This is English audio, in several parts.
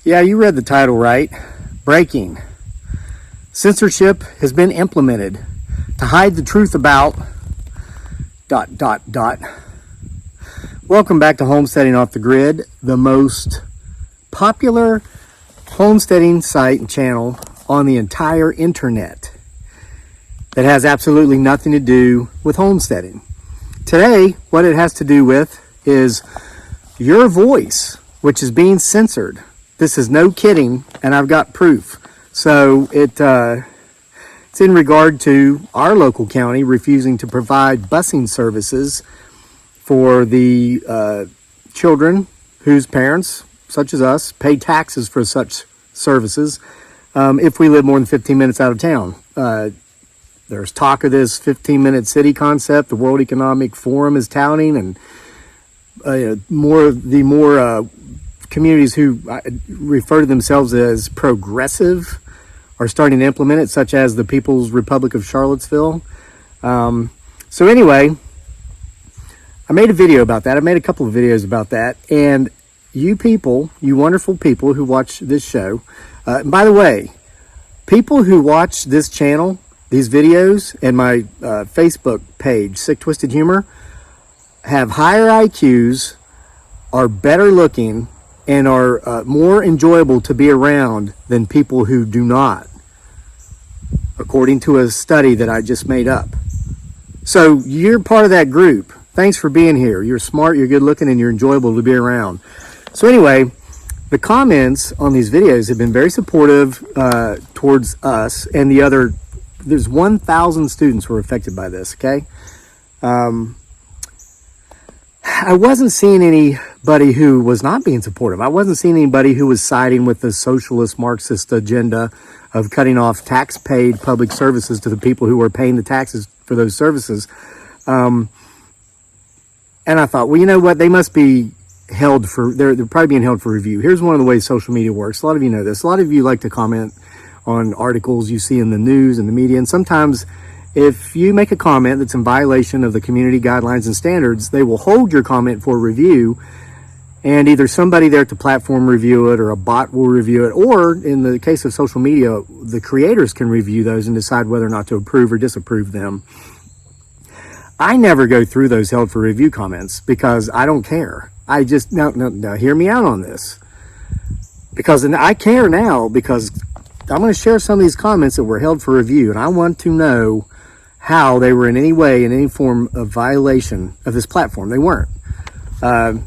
Yeah, you read the title right. Breaking. Censorship has been implemented to hide the truth about ... Welcome back to Homesteading Off the Grid, the most popular homesteading site and channel on the entire internet that has absolutely nothing to do with homesteading. Today, what it has to do with is your voice, which is being censored. This is no kidding, and I've got proof. So it's in regard to our local county refusing to provide busing services for the children whose parents, such as us, pay taxes for such services if we live more than 15 minutes out of town. There's talk of this 15-minute city concept the World Economic Forum is touting, and more communities who refer to themselves as progressive are starting to implement it, such as the People's Republic of Charlottesville. So anyway, I made a video about that. I made a couple of videos about that. And you people, you wonderful people who watch this show, and by the way, people who watch this channel, these videos, and my Facebook page, Sick Twisted Humor, have higher IQs, are better looking, and are more enjoyable to be around than people who do not, according to a study that I just made up. So you're part of that group. Thanks for being here. You're smart, you're good looking, and you're enjoyable to be around. So anyway, the comments on these videos have been very supportive towards us and the other. There's 1,000 students who were affected by this, okay? I wasn't seeing anybody who was not being supportive. I wasn't seeing anybody who was siding with the socialist Marxist agenda of cutting off tax-paid public services to the people who are paying the taxes for those services. And I thought, well, you know what? They must be held for, they're probably being held for review. Here's one of the ways social media works. A lot of you know this. A lot of you like to comment on articles you see in the news and the media, and sometimes if you make a comment that's in violation of the community guidelines and standards, they will hold your comment for review, and either somebody there at the platform review it, or a bot will review it, or in the case of social media, the creators can review those and decide whether or not to approve or disapprove them. I never go through those held for review comments because I don't care. I just, now hear me out on this. Because I care now, because I'm going to share some of these comments that were held for review, and I want to know how they were in any way, in any form of violation of this platform. They weren't. I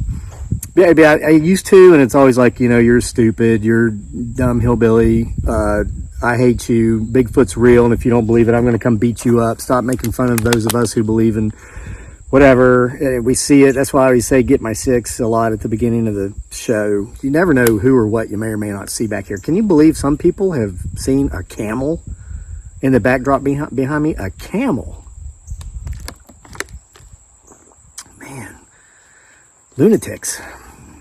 used to, and it's always like, you're stupid, you're dumb hillbilly, I hate you, Bigfoot's real, and if you don't believe it, I'm going to come beat you up. Stop making fun of those of us who believe in whatever. We see it. That's why I always say get my six a lot at the beginning of the show. You never know who or what you may or may not see back here. Can you believe some people have seen a camel in the backdrop behind me? A camel. Man. Lunatics.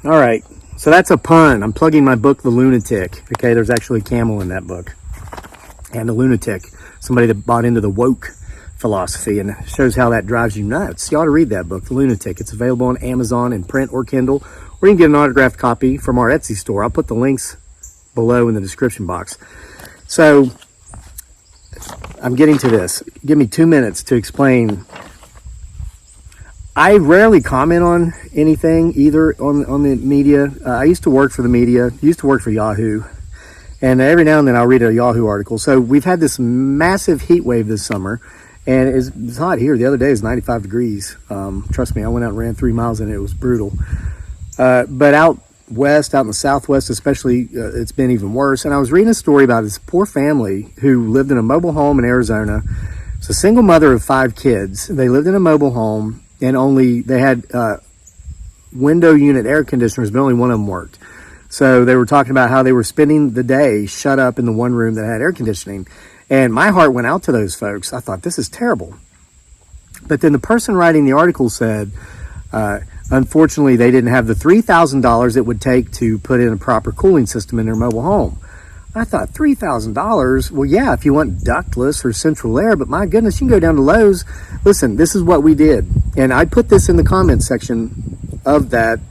All right. So that's a pun. I'm plugging my book, The Lunatic. Okay, there's actually a camel in that book. And a lunatic. Somebody that bought into the woke philosophy, and it shows how that drives you nuts. You ought to read that book, The Lunatic. It's available on Amazon in print or Kindle, or you can get an autographed copy from our Etsy store. I'll put the links below in the description box. So I'm getting to this. Give me 2 minutes to explain. I rarely comment on anything, either on the media. I used to work for the media, used to work for Yahoo, and every now and then I'll read a Yahoo article. So we've had this massive heat wave this summer, and it's hot here. The other day it was 95 degrees. Trust me, I went out and ran 3 miles and it was brutal. But out west, out in the southwest especially, it's been even worse. And I was reading a story about this poor family who lived in a mobile home in Arizona. It's a single mother of 5 kids. They lived in a mobile home, and they had window unit air conditioners, but only one of them worked. So they were talking about how they were spending the day shut up in the one room that had air conditioning. And my heart went out to those folks. I thought, this is terrible. But then the person writing the article said, unfortunately, they didn't have the $3,000 it would take to put in a proper cooling system in their mobile home. I thought, $3,000? Well, yeah, if you want ductless or central air, but my goodness, you can go down to Lowe's. Listen, this is what we did. And I put this in the comment section of that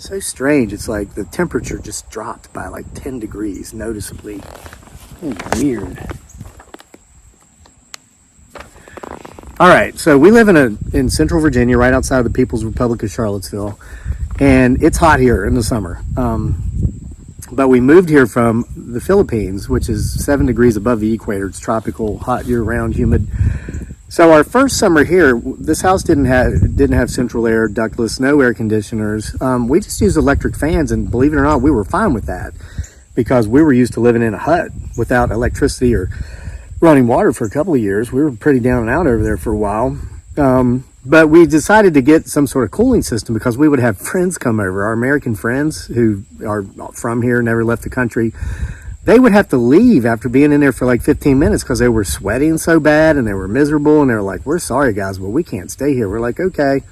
So strange. It's like the temperature just dropped by like 10 degrees noticeably. It's weird. All right, so we live in Central Virginia, right outside of the People's Republic of Charlottesville, and it's hot here in the summer. But we moved here from the Philippines, which is 7 degrees above the equator. It's tropical, hot year-round, humid. So our first summer here, this house didn't have central air, ductless, no air conditioners. We just used electric fans, and believe it or not, we were fine with that because we were used to living in a hut without electricity or running water for a couple of years. We were pretty down and out over there for a while. But we decided to get some sort of cooling system because we would have friends come over, our American friends who are from here, never left the country. They would have to leave after being in there for like 15 minutes because they were sweating so bad and they were miserable, and they were like, we're sorry guys, but we can't stay here. We're like, okay.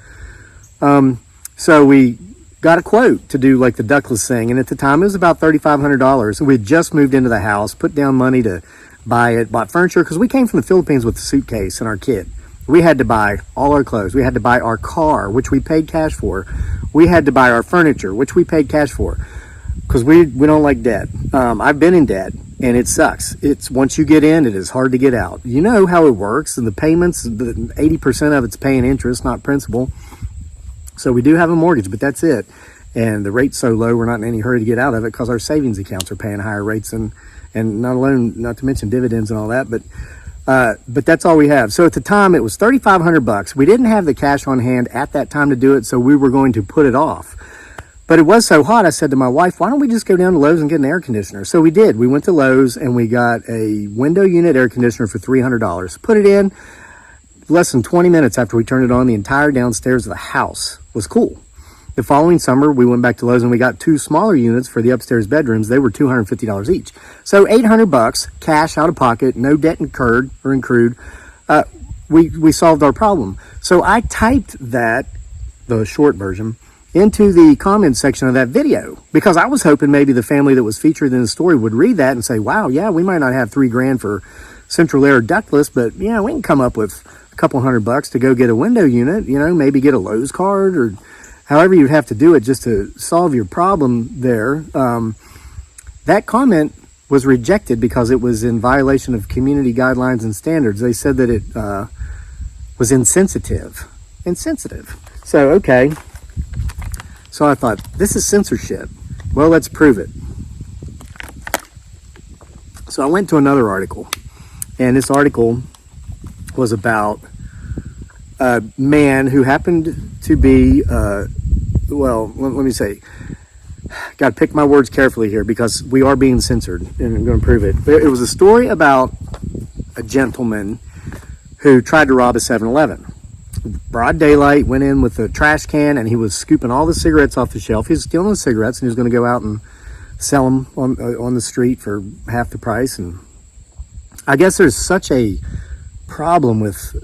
So we got a quote to do like the ductless thing, and at the time it was about $3,500. We had just moved into the house, put down money to buy it, bought furniture, because we came from the Philippines with a suitcase and our kid. We had to buy all our clothes. We had to buy our car, which we paid cash for. We had to buy our furniture, which we paid cash for, because we don't like debt. I've been in debt, and it sucks. It's once you get in, it is hard to get out. You know how it works, and the payments, 80% of it's paying interest, not principal. So we do have a mortgage, but that's it. And the rate's so low, we're not in any hurry to get out of it because our savings accounts are paying higher rates, and not to mention dividends and all that, but that's all we have. So at the time it was $3,500. We didn't have the cash on hand at that time to do it, so we were going to put it off. But it was so hot, I said to my wife, why don't we just go down to Lowe's and get an air conditioner? So we did. We went to Lowe's and we got a window unit air conditioner for $300. Put it in. Less than 20 minutes after we turned it on, the entire downstairs of the house was cool. The following summer, we went back to Lowe's and we got 2 smaller units for the upstairs bedrooms. They were $250 each. So $800 cash out of pocket, no debt incurred or accrued. We solved our problem. So I typed that, the short version, into the comments section of that video because I was hoping maybe the family that was featured in the story would read that and say, wow, yeah, we might not have $3,000 for central air ductless, but yeah, we can come up with a couple $100 to go get a window unit, maybe get a Lowe's card or however you'd have to do it just to solve your problem there. That comment was rejected because it was in violation of community guidelines and standards. They said that it was insensitive. So, okay. So I thought, this is censorship. Well, let's prove it. So I went to another article, and this article was about a man who happened to be, let me say, got to pick my words carefully here because we are being censored, and I'm going to prove it. It was a story about a gentleman who tried to rob a 7-Eleven. Broad daylight, went in with a trash can, and he was scooping all the cigarettes off the shelf. He was stealing the cigarettes, and he was going to go out and sell them on the street for half the price. And I guess there's such a problem with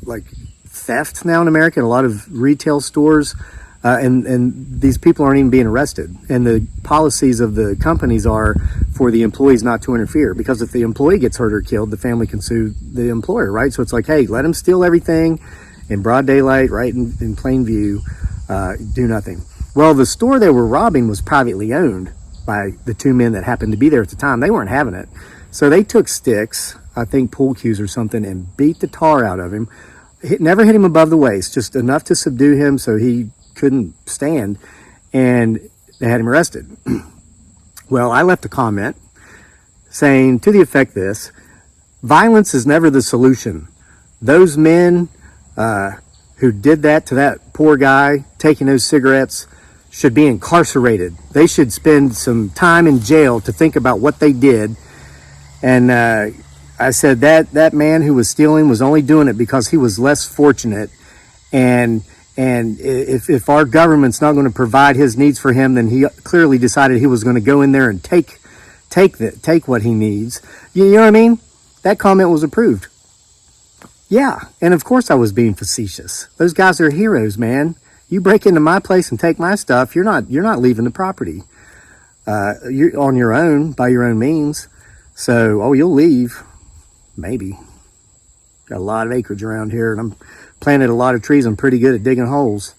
like theft now in America in a lot of retail stores, and these people aren't even being arrested. And the policies of the companies are for the employees not to interfere, because if the employee gets hurt or killed, the family can sue the employer, right? So it's like, hey, let them steal everything in broad daylight, right in plain view, do nothing. Well, the store they were robbing was privately owned by the 2 men that happened to be there at the time. They weren't having it. So they took sticks, I think pool cues or something, and beat the tar out of him. Never hit him above the waist, just enough to subdue him so he couldn't stand, and they had him arrested. Well, I left a comment saying to the effect this: violence is never the solution. Those men who did that to that poor guy taking those cigarettes should be incarcerated. They should spend some time in jail to think about what they did. And I said that man who was stealing was only doing it because he was less fortunate, and if our government's not going to provide his needs for him, then he clearly decided he was going to go in there and take what he needs. You know what I mean? That comment was approved. Yeah, and of course I was being facetious. Those guys are heroes, man. You break into my place and take my stuff, you're not leaving the property. You're on your own, by your own means. So, you'll leave. Maybe. Got a lot of acreage around here, and I'm planted a lot of trees. I'm pretty good at digging holes.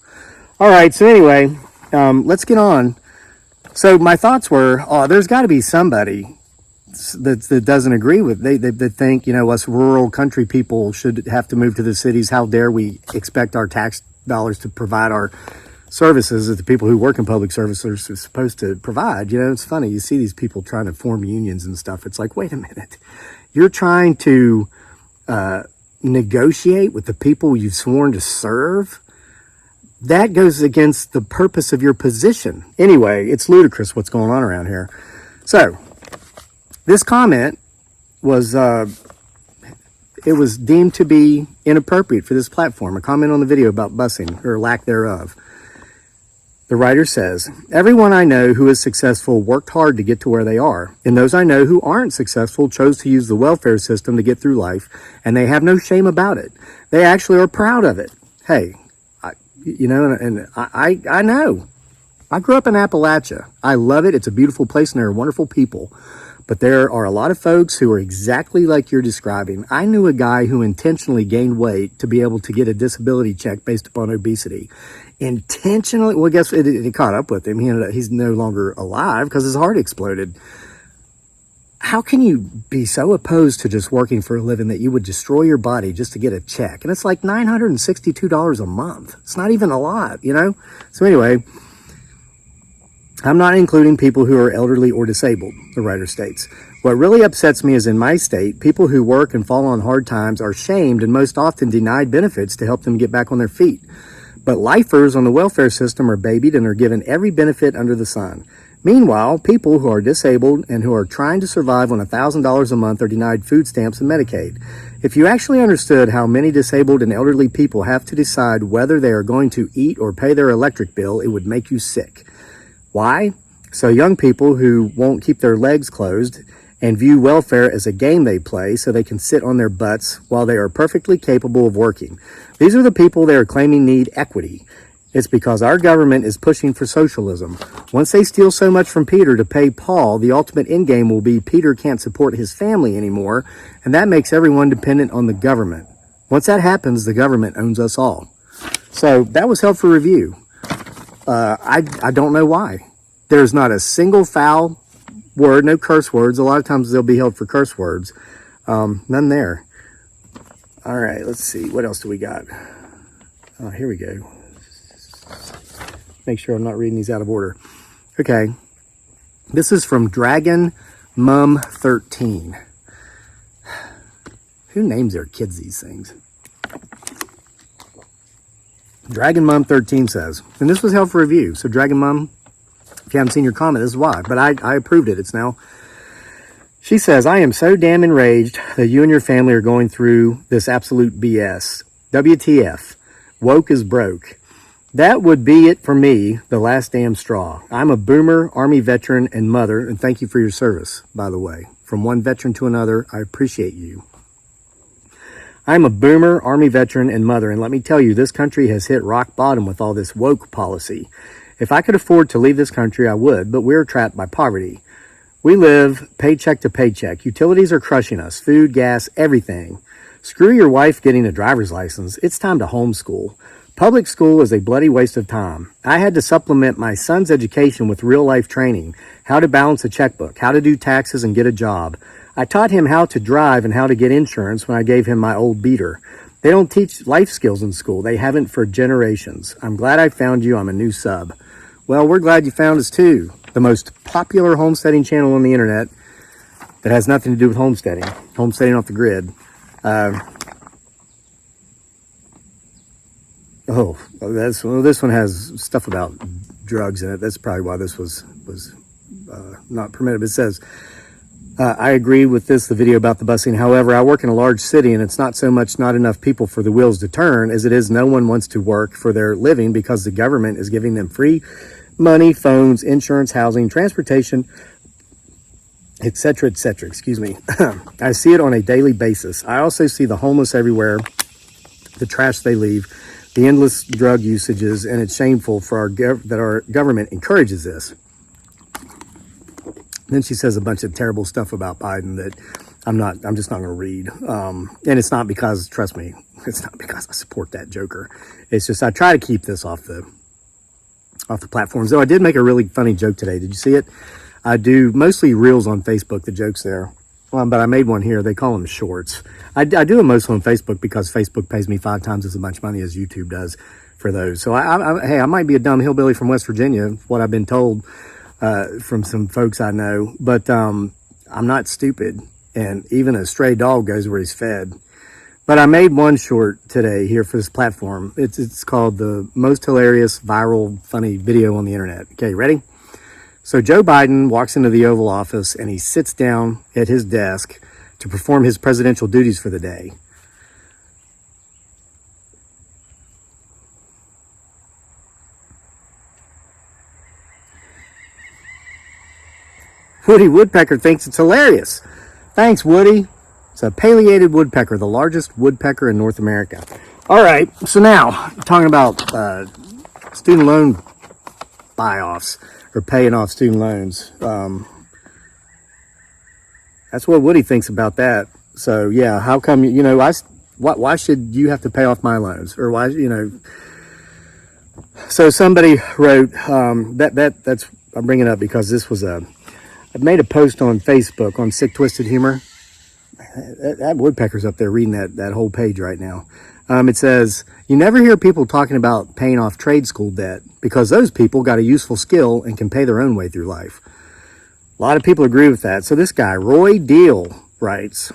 All right, so anyway, let's get on. So my thoughts were, there's got to be somebody that doesn't agree with. They think, us rural country people should have to move to the cities. How dare we expect our tax dollars to provide our services that the people who work in public services are supposed to provide. It's funny. You see these people trying to form unions and stuff. It's like, wait a minute. You're trying to negotiate with the people you've sworn to serve? That goes against the purpose of your position. Anyway, it's ludicrous what's going on around here. So, this comment was, it was deemed to be inappropriate for this platform. A comment on the video about busing, or lack thereof. The writer says, everyone I know who is successful worked hard to get to where they are. And those I know who aren't successful chose to use the welfare system to get through life, and they have no shame about it. They actually are proud of it. Hey, I know. I grew up in Appalachia. I love it. It's a beautiful place, and there are wonderful people. But there are a lot of folks who are exactly like you're describing. I knew a guy who intentionally gained weight to be able to get a disability check based upon obesity. Intentionally, well, guess it caught up with him. He's no longer alive because his heart exploded. How can you be so opposed to just working for a living that you would destroy your body just to get a check? And it's like $962 a month. It's not even a lot, So anyway, I'm not including people who are elderly or disabled, the writer states. What really upsets me is in my state, people who work and fall on hard times are shamed and most often denied benefits to help them get back on their feet. But lifers on the welfare system are babied and are given every benefit under the sun. Meanwhile, people who are disabled and who are trying to survive on $1,000 a month are denied food stamps and Medicaid. If you actually understood how many disabled and elderly people have to decide whether they are going to eat or pay their electric bill, it would make you sick. Why? So young people who won't keep their legs closed and view welfare as a game they play so they can sit on their butts while they are perfectly capable of working. These are the people they are claiming need equity. It's because our government is pushing for socialism. Once they steal so much from Peter to pay Paul, the ultimate endgame will be Peter can't support his family anymore, and that makes everyone dependent on the government. Once that happens, the government owns us all. So that was held for review. I don't know why. There's not a single foul word, no curse words. A lot of times they'll be held for curse words. None there. All right, let's see. What else do we got? Here we go. Make sure I'm not reading these out of order. Okay. This is from Dragon Mum 13. Who names their kids these things? Dragon Mum 13 says, and this was held for review. So Dragon Mum, if you haven't seen your comment, this is why. But I approved it. It's now. She says, I am so damn enraged that you and your family are going through this absolute BS. WTF. Woke is broke. That would be it for me, the last damn straw. I'm a boomer, Army veteran, and mother, and thank you for your service, by the way. From one veteran to another, I appreciate you. I'm a boomer, Army veteran, and mother, and let me tell you, this country has hit rock bottom with all this woke policy. If I could afford to leave this country, I would, but we're trapped by poverty. We live paycheck to paycheck. Utilities are crushing us. Food, gas, everything. Screw your wife getting a driver's license. It's time to homeschool. Public school is a bloody waste of time. I had to supplement my son's education with real-life training, how to balance a checkbook, how to do taxes and get a job. I taught him how to drive and how to get insurance when I gave him my old beater. They don't teach life skills in school. They haven't for generations. I'm glad I found you. I'm a new sub. Well, we're glad you found us too. The most popular homesteading channel on the internet that has nothing to do with homesteading. Homesteading off the grid. This one has stuff about drugs in it. That's probably why this was not permitted. It says, I agree with the video about the busing. However, I work in a large city and it's not so much not enough people for the wheels to turn as it is no one wants to work for their living because the government is giving them free money, phones, insurance, housing, transportation, etc., etc. Excuse me. I see it on a daily basis. I also see the homeless everywhere, the trash they leave, the endless drug usages, and it's shameful for that our government encourages this. Then she says a bunch of terrible stuff about Biden that I'm just not going to read. And it's not because, trust me, it's not because I support that joker. It's just I try to keep this off the off the platforms. Though I did make a really funny joke today. Did you see it? I do mostly reels on Facebook, the jokes there. But I made one here. They call them shorts. I do them mostly on Facebook because Facebook pays me 5 times as much money as YouTube does for those. So hey, I might be a dumb hillbilly from West Virginia, what I've been told from some folks I know, but I'm not stupid, and even a stray dog goes where he's fed. But I made one short today here for this platform. It's called the most hilarious viral funny video on the internet. Okay, ready? So Joe Biden walks into the Oval Office and he sits down at his desk to perform his presidential duties for the day. Woody Woodpecker thinks it's hilarious. Thanks, Woody. It's a pileated woodpecker, the largest woodpecker in North America. All right, so now talking about student loan buy-offs or paying off student loans. That's what Woody thinks about that. So yeah, how come, why should you have to pay off my loans? Or why, so somebody wrote, that's, I'm bringing it up because this was I made a post on Facebook on Sick Twisted Humor. That woodpecker's up there reading that whole page right now. It says, you never hear people talking about paying off trade school debt because those people got a useful skill and can pay their own way through life. A lot of people agree with that. So this guy, Roy Deal, writes,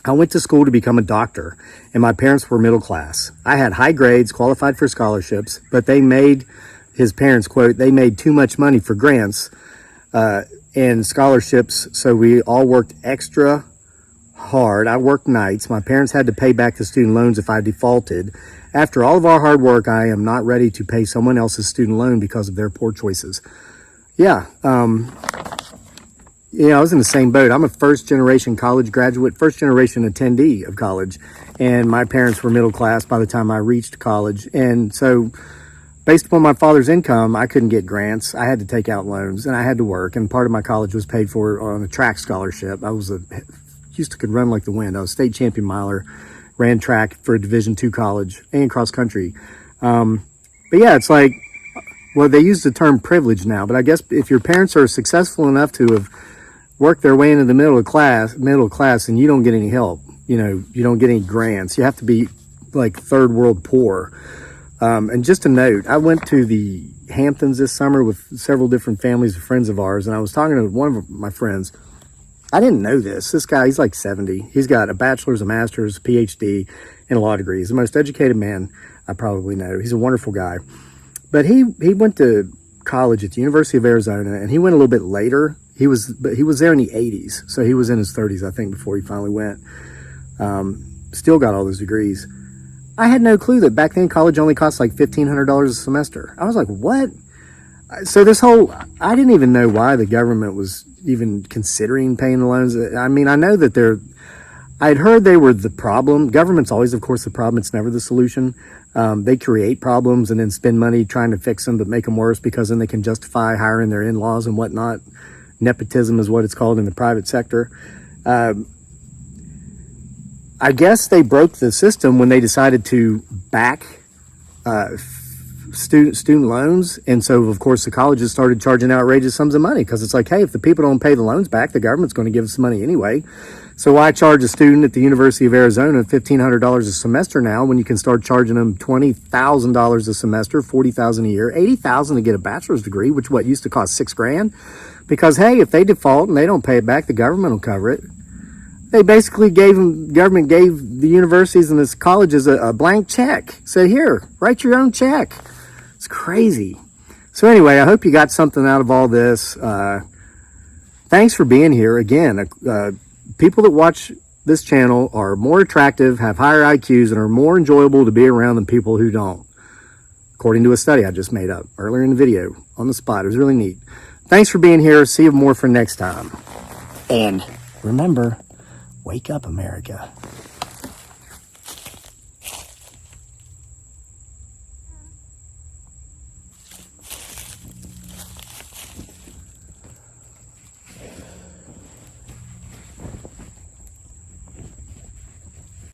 I went to school to become a doctor, and my parents were middle class. I had high grades, qualified for scholarships, but his parents, quote, they made too much money for grants and scholarships, so we all worked extra hard. I worked nights. My parents had to pay back the student loans if I defaulted. After all of our hard work, I am not ready to pay someone else's student loan because of their poor choices. Yeah, I was in the same boat. I'm a first-generation college graduate, first-generation attendee of college, and my parents were middle class by the time I reached college. And so based upon my father's income, I couldn't get grants. I had to take out loans, and I had to work, and part of my college was paid for on a track scholarship. I could run like the wind. I was state champion miler, ran track for a Division II college and cross country. But yeah, it's like, well, they use the term privilege now, but I guess if your parents are successful enough to have worked their way into the middle class, and you don't get any help, you don't get any grants. You have to be like third world poor. And just a note, I went to the Hamptons this summer with several different families of friends of ours, and I was talking to one of my friends. I didn't know this. This guy, he's like 70. He's got a bachelor's, a master's, a PhD, and a law degree. He's the most educated man I probably know. He's a wonderful guy. But he went to college at the University of Arizona, and he went a little bit later. He was there in the 80s, so he was in his 30s, I think, before he finally went. Still got all those degrees. I had no clue that back then college only cost like $1,500 a semester. I was like, what? So I didn't even know why the government was even considering paying the loans. I mean, I know that I'd heard they were the problem. Government's always, of course, the problem. It's never the solution. They create problems and then spend money trying to fix them to make them worse because then they can justify hiring their in-laws and whatnot. Nepotism is what it's called in the private sector. I guess they broke the system when they decided to back student loans, and so of course the colleges started charging outrageous sums of money because it's like, hey, if the people don't pay the loans back, the government's going to give us money anyway. So why charge a student at the University of Arizona $1,500 a semester now when you can start charging them $20,000 a semester, $40,000 a year, $80,000 to get a bachelor's degree, which used to cost $6,000? Because hey, if they default and they don't pay it back, the government will cover it. They basically government gave the universities and the colleges a blank check. Said, here, write your own check. It's crazy. So anyway, I hope you got something out of all this. Thanks for being here. Again, people that watch this channel are more attractive, have higher IQs, and are more enjoyable to be around than people who don't. According to a study I just made up earlier in the video on the spot. It was really neat. Thanks for being here. See you more for next time. And remember, wake up, America.